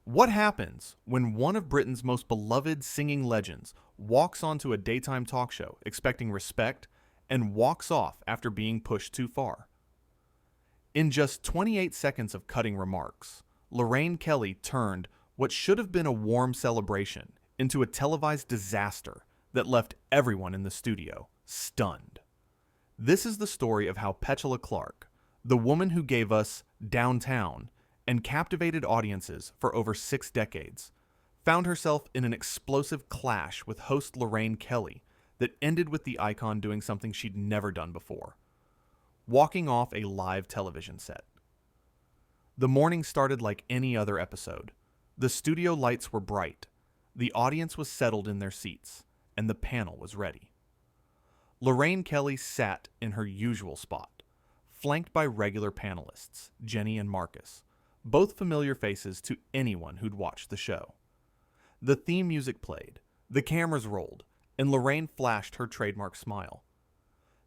What happens when one of Britain's most beloved singing legends walks onto a daytime talk show expecting respect and walks off after being pushed too far? In just 28 seconds of cutting remarks, Lorraine Kelly turned what should have been a warm celebration into a televised disaster that left everyone in the studio stunned. This is the story of how Petula Clark, the woman who gave us Downtown and captivated audiences for over 6 decades, found herself in an explosive clash with host Lorraine Kelly that ended with the icon doing something she'd never done before: walking off a live television set. The morning started like any other episode. The studio lights were bright, the audience was settled in their seats, and the panel was ready. Lorraine Kelly sat in her usual spot, flanked by regular panelists, Jenny and Marcus, both familiar faces to anyone who'd watched the show. The theme music played, the cameras rolled, and Lorraine flashed her trademark smile.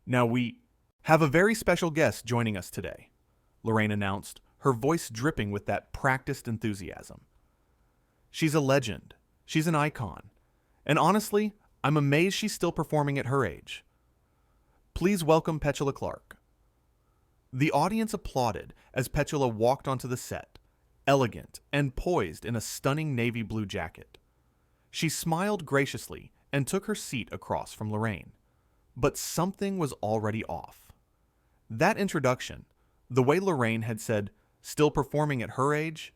"Now we have a very special guest joining us today," Lorraine announced, her voice dripping with that practiced enthusiasm. "She's a legend. She's an icon. And honestly, I'm amazed she's still performing at her age. Please welcome Petula Clark." The audience applauded as Petula walked onto the set, elegant and poised in a stunning navy blue jacket. She smiled graciously and took her seat across from Lorraine. But something was already off. That introduction, the way Lorraine had said, "still performing at her age,"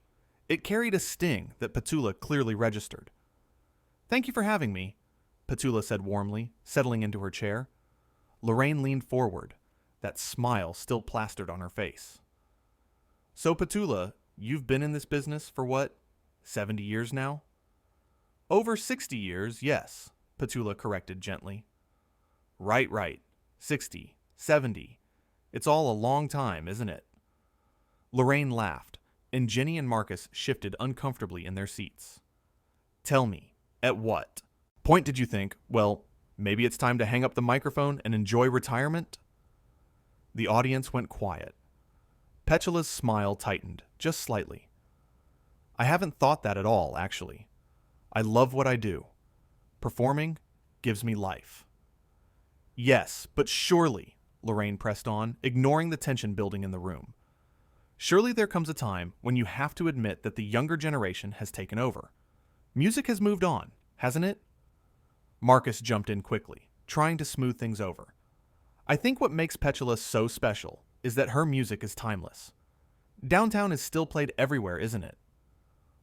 it carried a sting that Petula clearly registered. "Thank you for having me," Petula said warmly, settling into her chair. Lorraine leaned forward, that smile still plastered on her face. "So Petula, you've been in this business for what, 70 years now?" "Over 60 years, yes," Petula corrected gently. Right. 60, 70. It's all a long time, isn't it?" Lorraine laughed, and Jenny and Marcus shifted uncomfortably in their seats. "Tell me, at what point did you think, well, maybe it's time to hang up the microphone and enjoy retirement?" The audience went quiet. Petula's smile tightened, just slightly. "I haven't thought that at all, actually. I love what I do. Performing gives me life." "Yes, but surely," Lorraine pressed on, ignoring the tension building in the room. "Surely there comes a time when you have to admit that the younger generation has taken over. Music has moved on, hasn't it?" Marcus jumped in quickly, trying to smooth things over. "I think what makes Petula so special is that her music is timeless. Downtown is still played everywhere, isn't it?"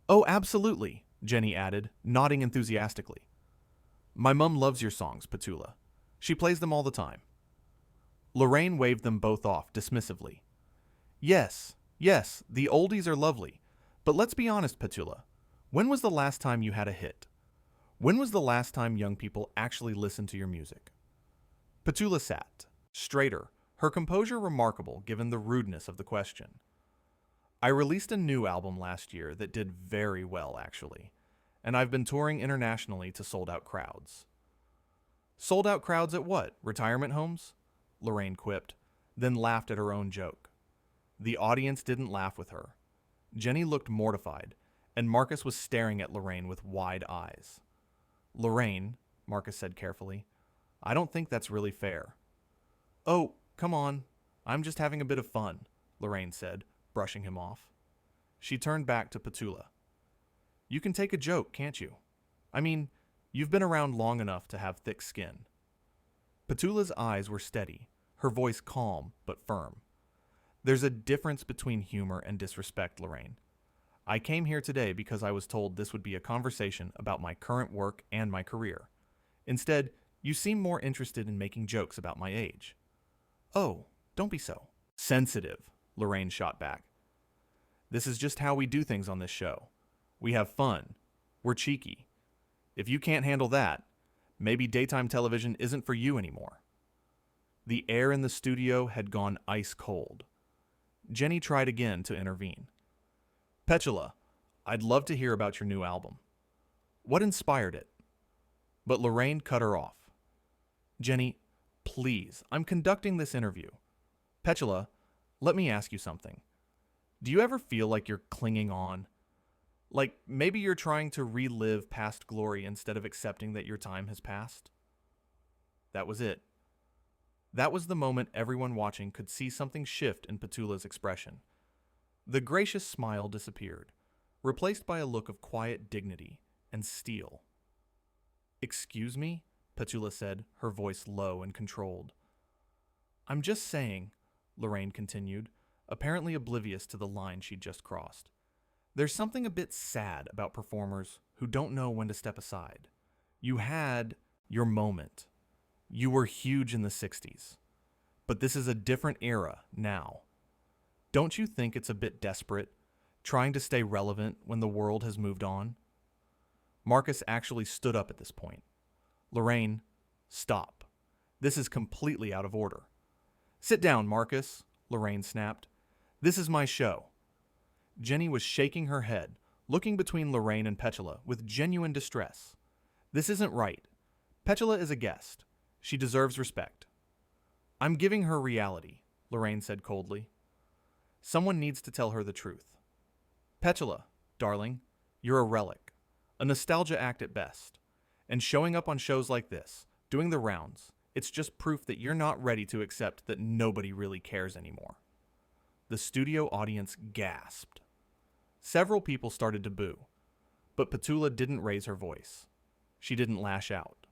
"Oh, absolutely," Jenny added, nodding enthusiastically. "My mum loves your songs, Petula. She plays them all the time." Lorraine waved them both off dismissively. Yes, the oldies are lovely. But let's be honest, Petula. When was the last time you had a hit? When was the last time young people actually listened to your music?" Petula sat, straighter, her composure remarkable given the rudeness of the question. "I released a new album last year that did very well, actually. And I've been touring internationally to sold-out crowds." "Sold-out crowds at what? Retirement homes?" Lorraine quipped, then laughed at her own joke. The audience didn't laugh with her. Jenny looked mortified, and Marcus was staring at Lorraine with wide eyes. "Lorraine," Marcus said carefully, "I don't think that's really fair." "Oh, come on. I'm just having a bit of fun," Lorraine said, brushing him off. She turned back to Petula. "You can take a joke, can't you? I mean, you've been around long enough to have thick skin." Petula's eyes were steady, her voice calm but firm. "There's a difference between humor and disrespect, Lorraine. I came here today because I was told this would be a conversation about my current work and my career. Instead, you seem more interested in making jokes about my age." "Oh, don't be so sensitive," Lorraine shot back. "This is just how we do things on this show. We have fun. We're cheeky. If you can't handle that, maybe daytime television isn't for you anymore." The air in the studio had gone ice cold. Jenny tried again to intervene. "Petula, I'd love to hear about your new album. What inspired it?" But Lorraine cut her off. "Jenny, please, I'm conducting this interview. Petula, let me ask you something. Do you ever feel like you're clinging on? Like, maybe you're trying to relive past glory instead of accepting that your time has passed? That was it. That was the moment everyone watching could see something shift in Petula's expression. The gracious smile disappeared, replaced by a look of quiet dignity and steel. "Excuse me?" Petula said, her voice low and controlled. "I'm just saying," Lorraine continued, apparently oblivious to the line she'd just crossed. "There's something a bit sad about performers who don't know when to step aside. You had your moment. You were huge in the 60s. But this is a different era now. Don't you think it's a bit desperate, trying to stay relevant when the world has moved on?" Marcus actually stood up at this point. "Lorraine, stop. This is completely out of order." "Sit down, Marcus," Lorraine snapped. "This is my show." Jenny was shaking her head, looking between Lorraine and Petula with genuine distress. "This isn't right. Petula is a guest. She deserves respect." "I'm giving her reality," Lorraine said coldly. "Someone needs to tell her the truth. Petula, darling, you're a relic, a nostalgia act at best. And showing up on shows like this, doing the rounds, it's just proof that you're not ready to accept that nobody really cares anymore." The studio audience gasped. Several people started to boo, but Petula didn't raise her voice. She didn't lash out.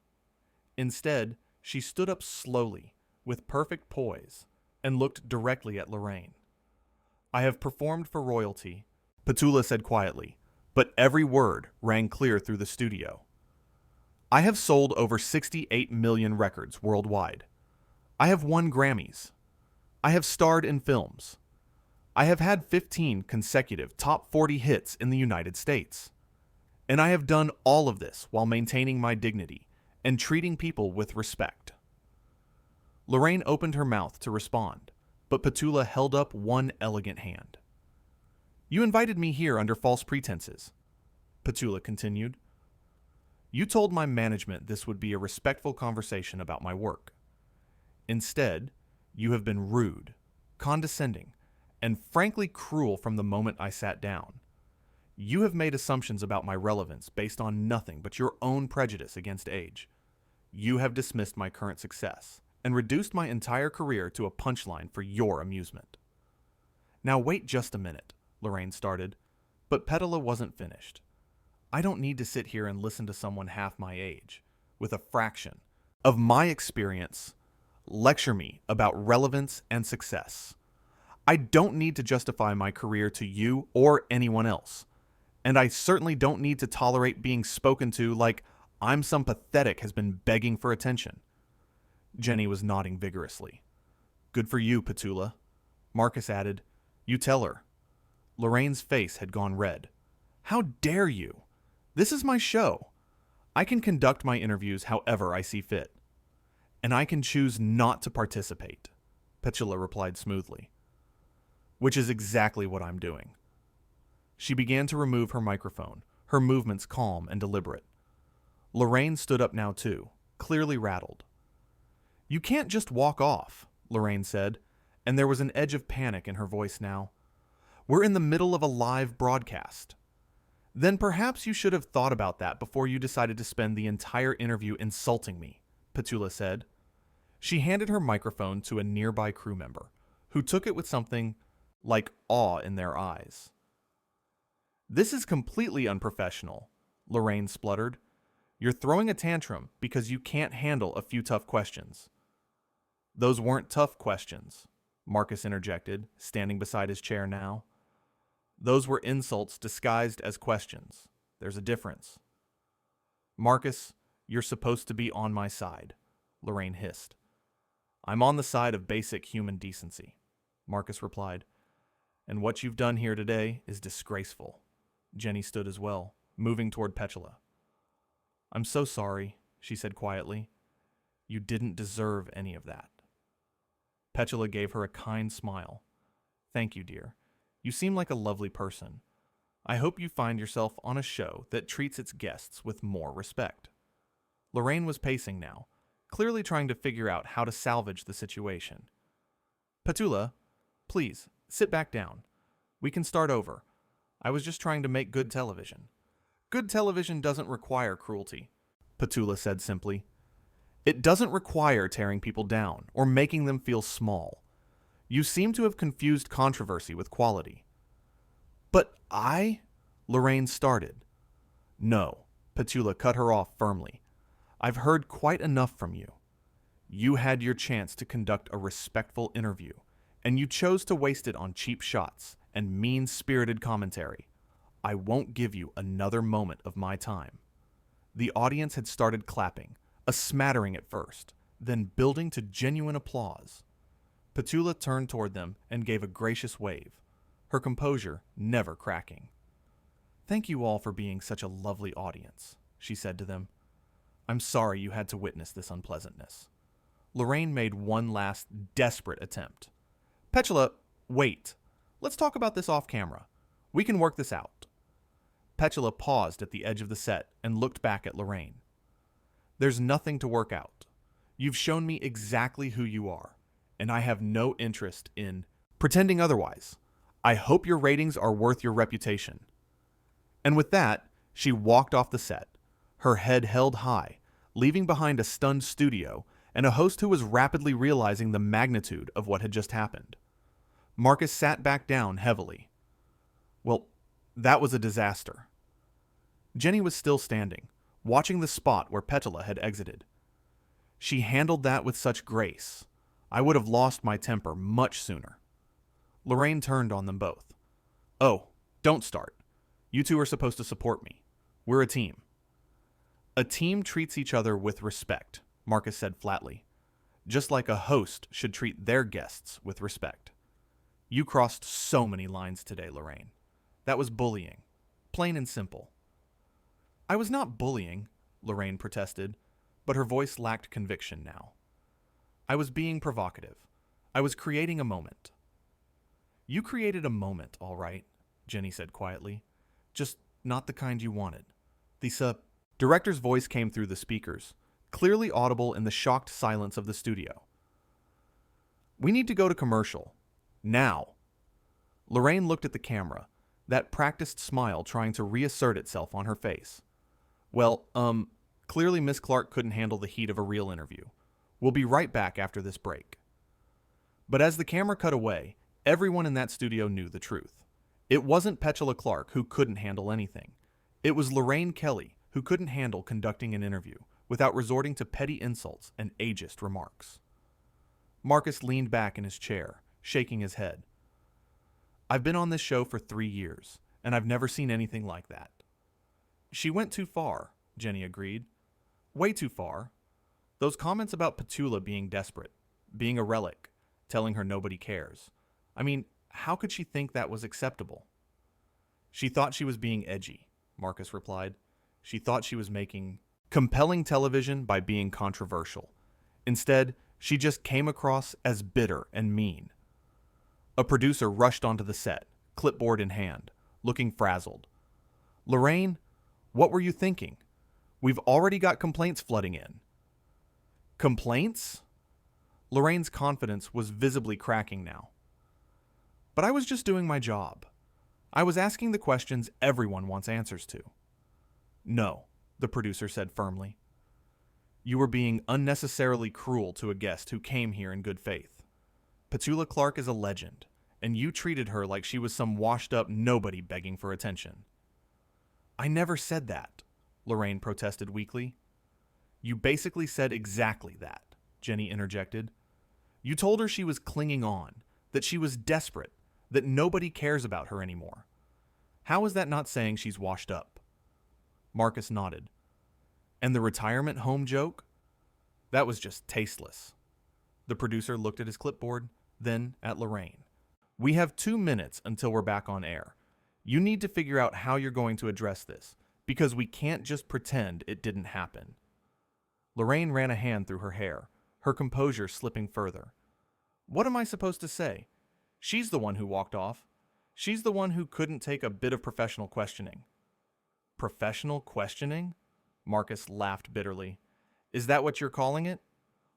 Instead, she stood up slowly, with perfect poise, and looked directly at Lorraine. "I have performed for royalty," Petula said quietly, but every word rang clear through the studio. "I have sold over 68 million records worldwide. I have won Grammys. I have starred in films. I have had 15 consecutive top 40 hits in the United States. And I have done all of this while maintaining my dignity and treating people with respect." Lorraine opened her mouth to respond, but Petula held up one elegant hand. "You invited me here under false pretenses," Petula continued. "You told my management this would be a respectful conversation about my work. Instead, you have been rude, condescending, and frankly cruel from the moment I sat down. You have made assumptions about my relevance based on nothing but your own prejudice against age. You have dismissed my current success and reduced my entire career to a punchline for your amusement." "Now wait just a minute," Lorraine started, but Petula wasn't finished. "I don't need to sit here and listen to someone half my age, with a fraction of my experience, lecture me about relevance and success. I don't need to justify my career to you or anyone else. And I certainly don't need to tolerate being spoken to like I'm some pathetic has been begging for attention." Jenny was nodding vigorously. "Good for you, Petula." Marcus added, "You tell her." Lorraine's face had gone red. "How dare you? This is my show. I can conduct my interviews however I see fit. And I can choose not to participate," Petula replied smoothly. "Which is exactly what I'm doing." She began to remove her microphone, her movements calm and deliberate. Lorraine stood up now too, clearly rattled. "You can't just walk off," Lorraine said, and there was an edge of panic in her voice now. "We're in the middle of a live broadcast." "Then perhaps you should have thought about that before you decided to spend the entire interview insulting me," Petula said. She handed her microphone to a nearby crew member, who took it with something like awe in their eyes. "This is completely unprofessional," Lorraine spluttered. "You're throwing a tantrum because you can't handle a few tough questions." "Those weren't tough questions," Marcus interjected, standing beside his chair now. "Those were insults disguised as questions. There's a difference." "Marcus, you're supposed to be on my side," Lorraine hissed. "I'm on the side of basic human decency," Marcus replied. "And what you've done here today is disgraceful." Jenny stood as well, moving toward Petula. "I'm so sorry," she said quietly. "You didn't deserve any of that." Petula gave her a kind smile. "Thank you, dear. You seem like a lovely person. I hope you find yourself on a show that treats its guests with more respect." Lorraine was pacing now, clearly trying to figure out how to salvage the situation. "Petula, please, sit back down. We can start over. I was just trying to make good television. Good television doesn't require cruelty, Petula said simply. It doesn't require tearing people down or making them feel small. You seem to have confused controversy with quality. But Lorraine started. No, Petula cut her off firmly. I've heard quite enough from you. You had your chance to conduct a respectful interview, and you chose to waste it on cheap shots and mean-spirited commentary. I won't give you another moment of my time. The audience had started clapping, a smattering at first, then building to genuine applause. Petula turned toward them and gave a gracious wave, her composure never cracking. Thank you all for being such a lovely audience, she said to them. I'm sorry you had to witness this unpleasantness. Lorraine made one last desperate attempt. Petula, wait. Let's talk about this off camera. We can work this out. Petula paused at the edge of the set and looked back at Lorraine. There's nothing to work out. You've shown me exactly who you are, and I have no interest in pretending otherwise. I hope your ratings are worth your reputation. And with that, she walked off the set, her head held high, leaving behind a stunned studio and a host who was rapidly realizing the magnitude of what had just happened. Marcus sat back down heavily. Well, that was a disaster. Jenny was still standing, watching the spot where Petula had exited. She handled that with such grace. I would have lost my temper much sooner. Lorraine turned on them both. Oh, don't start. You two are supposed to support me. We're a team. A team treats each other with respect, Marcus said flatly. Just like a host should treat their guests with respect. You crossed so many lines today, Lorraine. That was bullying. Plain and simple. I was not bullying, Lorraine protested, but her voice lacked conviction now. I was being provocative. I was creating a moment. You created a moment, all right, Jenny said quietly. Just not the kind you wanted. The director's voice came through the speakers, clearly audible in the shocked silence of the studio. We need to go to commercial. Now. Lorraine looked at the camera, that practiced smile trying to reassert itself on her face. Well, clearly Miss Clark couldn't handle the heat of a real interview. We'll be right back after this break. But as the camera cut away, everyone in that studio knew the truth. It wasn't Petula Clark who couldn't handle anything. It was Lorraine Kelly who couldn't handle conducting an interview without resorting to petty insults and ageist remarks. Marcus leaned back in his chair, shaking his head. I've been on this show for 3 years, and I've never seen anything like that. She went too far, Jenny agreed. Way too far. Those comments about Petula being desperate, being a relic, telling her nobody cares. I mean, how could she think that was acceptable? She thought she was being edgy, Marcus replied. She thought she was making compelling television by being controversial. Instead, she just came across as bitter and mean. A producer rushed onto the set, clipboard in hand, looking frazzled. Lorraine, what were you thinking? We've already got complaints flooding in. Complaints? Lorraine's confidence was visibly cracking now. But I was just doing my job. I was asking the questions everyone wants answers to. No, the producer said firmly. You were being unnecessarily cruel to a guest who came here in good faith. Petula Clark is a legend, and you treated her like she was some washed-up nobody begging for attention. I never said that, Lorraine protested weakly. You basically said exactly that, Jenny interjected. You told her she was clinging on, that she was desperate, that nobody cares about her anymore. How is that not saying she's washed up? Marcus nodded. And the retirement home joke? That was just tasteless. The producer looked at his clipboard, then at Lorraine. We have 2 minutes until we're back on air. You need to figure out how you're going to address this, because we can't just pretend it didn't happen. Lorraine ran a hand through her hair, her composure slipping further. What am I supposed to say? She's the one who walked off. She's the one who couldn't take a bit of professional questioning. Professional questioning? Marcus laughed bitterly. Is that what you're calling it?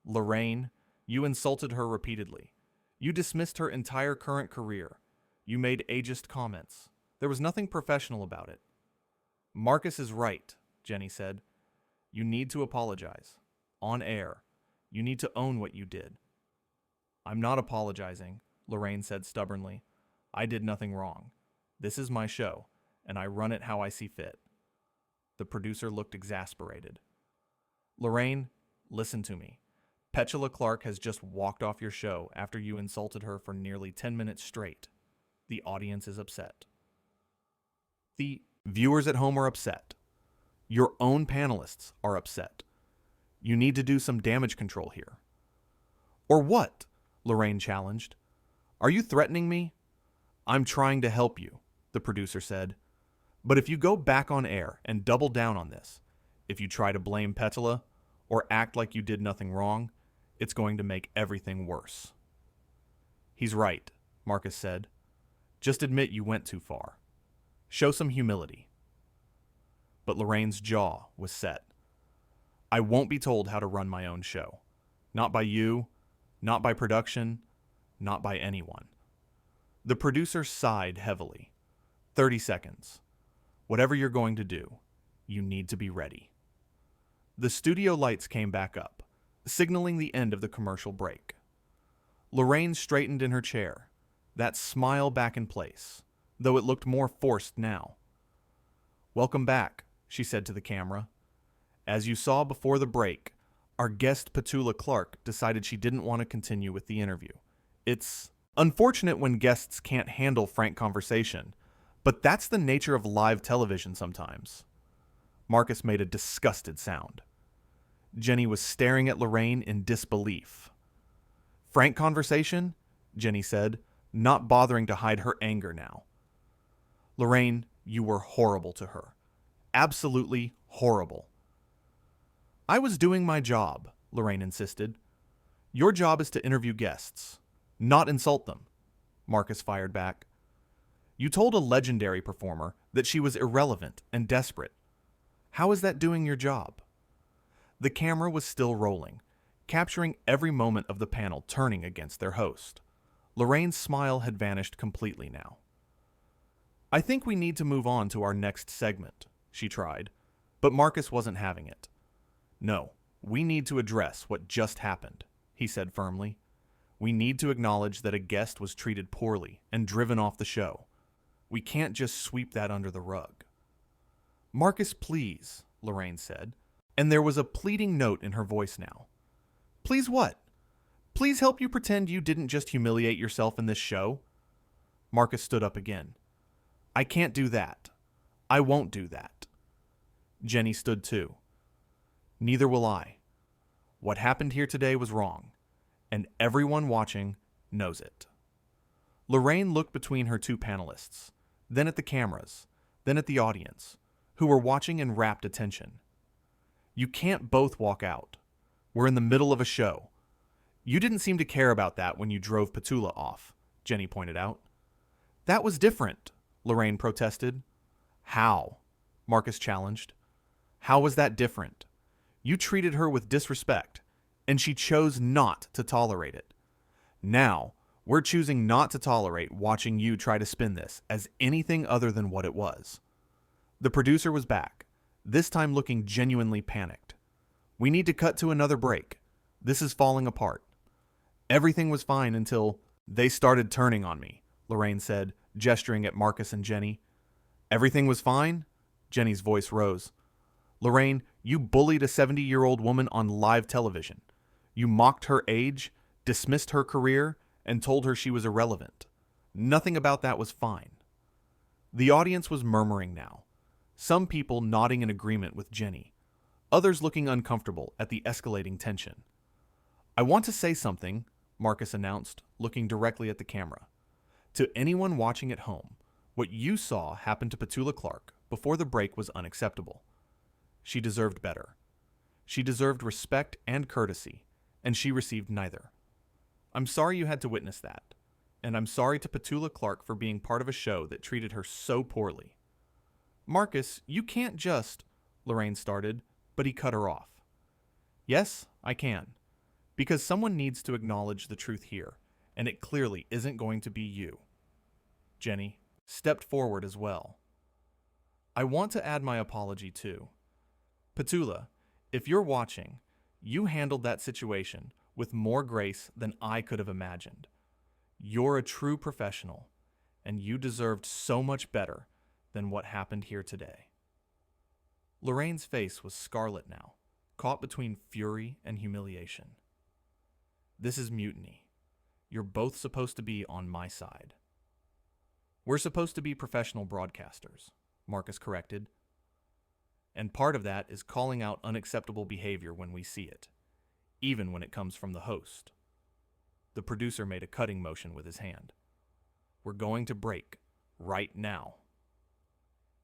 Lorraine, you insulted her repeatedly. You dismissed her entire current career. You made ageist comments. There was nothing professional about it. Marcus is right, Jenny said. You need to apologize. On air. You need to own what you did. I'm not apologizing, Lorraine said stubbornly. I did nothing wrong. This is my show, and I run it how I see fit. The producer looked exasperated. Lorraine, listen to me. Petula Clark has just walked off your show after you insulted her for nearly 10 minutes straight. The audience is upset. The viewers at home are upset. Your own panelists are upset. You need to do some damage control here. Or what? Lorraine challenged. Are you threatening me? I'm trying to help you, the producer said. But if you go back on air and double down on this, if you try to blame Petula or act like you did nothing wrong, it's going to make everything worse. He's right, Marcus said. Just admit you went too far. Show some humility. But Lorraine's jaw was set. I won't be told how to run my own show. Not by you, not by production, not by anyone. The producer sighed heavily. 30 seconds. Whatever you're going to do, you need to be ready. The studio lights came back up, signaling the end of the commercial break. Lorraine straightened in her chair, that smile back in place, though it looked more forced now. Welcome back, she said to the camera. As you saw before the break, our guest Petula Clark decided she didn't want to continue with the interview. It's unfortunate when guests can't handle frank conversation, but that's the nature of live television sometimes. Marcus made a disgusted sound. Jenny was staring at Lorraine in disbelief. Frank conversation? Jenny said, not bothering to hide her anger now. Lorraine, you were horrible to her. Absolutely horrible. I was doing my job, Lorraine insisted. Your job is to interview guests, not insult them, Marcus fired back. You told a legendary performer that she was irrelevant and desperate. How is that doing your job? The camera was still rolling, capturing every moment of the panel turning against their host. Lorraine's smile had vanished completely now. I think we need to move on to our next segment, she tried, but Marcus wasn't having it. No, we need to address what just happened, he said firmly. We need to acknowledge that a guest was treated poorly and driven off the show. We can't just sweep that under the rug. Marcus, please, Lorraine said, and there was a pleading note in her voice now. Please what? Please help you pretend you didn't just humiliate yourself in this show? Marcus stood up again. I can't do that. I won't do that. Jenny stood too. Neither will I. What happened here today was wrong, and everyone watching knows it. Lorraine looked between her two panelists, then at the cameras, then at the audience, who were watching in rapt attention. You can't both walk out. We're in the middle of a show. You didn't seem to care about that when you drove Petula off, Jenny pointed out. That was different, Lorraine protested. How? Marcus challenged. How was that different? You treated her with disrespect, and she chose not to tolerate it. Now, we're choosing not to tolerate watching you try to spin this as anything other than what it was. The producer was back, this time looking genuinely panicked. We need to cut to another break. This is falling apart. Everything was fine until they started turning on me, Lorraine said, gesturing at Marcus and Jenny. Everything was fine? Jenny's voice rose. Lorraine, you bullied a 70-year-old woman on live television. You mocked her age, dismissed her career, and told her she was irrelevant. Nothing about that was fine. The audience was murmuring now, some people nodding in agreement with Jenny, others looking uncomfortable at the escalating tension. I want to say something, Marcus announced, looking directly at the camera. To anyone watching at home, what you saw happen to Petula Clark before the break was unacceptable. She deserved better. She deserved respect and courtesy, and she received neither. I'm sorry you had to witness that, and I'm sorry to Petula Clark for being part of a show that treated her so poorly. Marcus, you can't just, Lorraine started, but he cut her off. Yes, I can, because someone needs to acknowledge the truth here, and it clearly isn't going to be you. Jenny, stepped forward as well. I want to add my apology too. Petula, if you're watching, you handled that situation with more grace than I could have imagined. You're a true professional, and you deserved so much better than what happened here today. Lorraine's face was scarlet now, caught between fury and humiliation. This is mutiny. You're both supposed to be on my side. We're supposed to be professional broadcasters, Marcus corrected. And part of that is calling out unacceptable behavior when we see it, even when it comes from the host. The producer made a cutting motion with his hand. We're going to break, right now.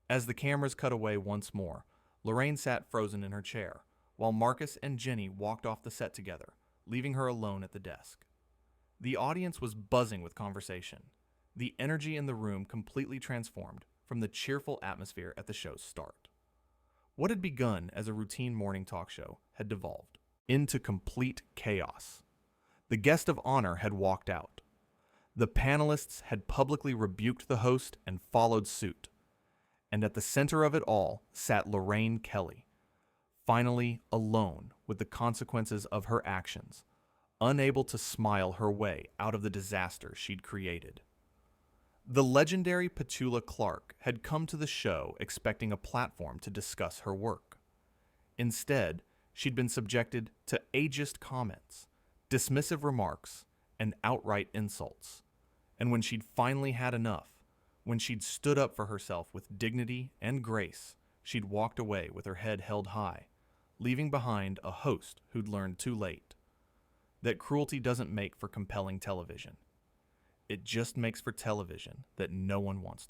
As the cameras cut away once more, Lorraine sat frozen in her chair, while Marcus and Jenny walked off the set together, leaving her alone at the desk. The audience was buzzing with conversation. The energy in the room completely transformed from the cheerful atmosphere at the show's start. What had begun as a routine morning talk show had devolved into complete chaos. The guest of honor had walked out. The panelists had publicly rebuked the host and followed suit. And at the center of it all sat Lorraine Kelly, finally alone with the consequences of her actions, unable to smile her way out of the disaster she'd created. The legendary Petula Clark had come to the show expecting a platform to discuss her work. Instead, she'd been subjected to ageist comments, dismissive remarks, and outright insults. And when she'd finally had enough, when she'd stood up for herself with dignity and grace, she'd walked away with her head held high, leaving behind a host who'd learned too late that cruelty doesn't make for compelling television. It just makes for television that no one wants to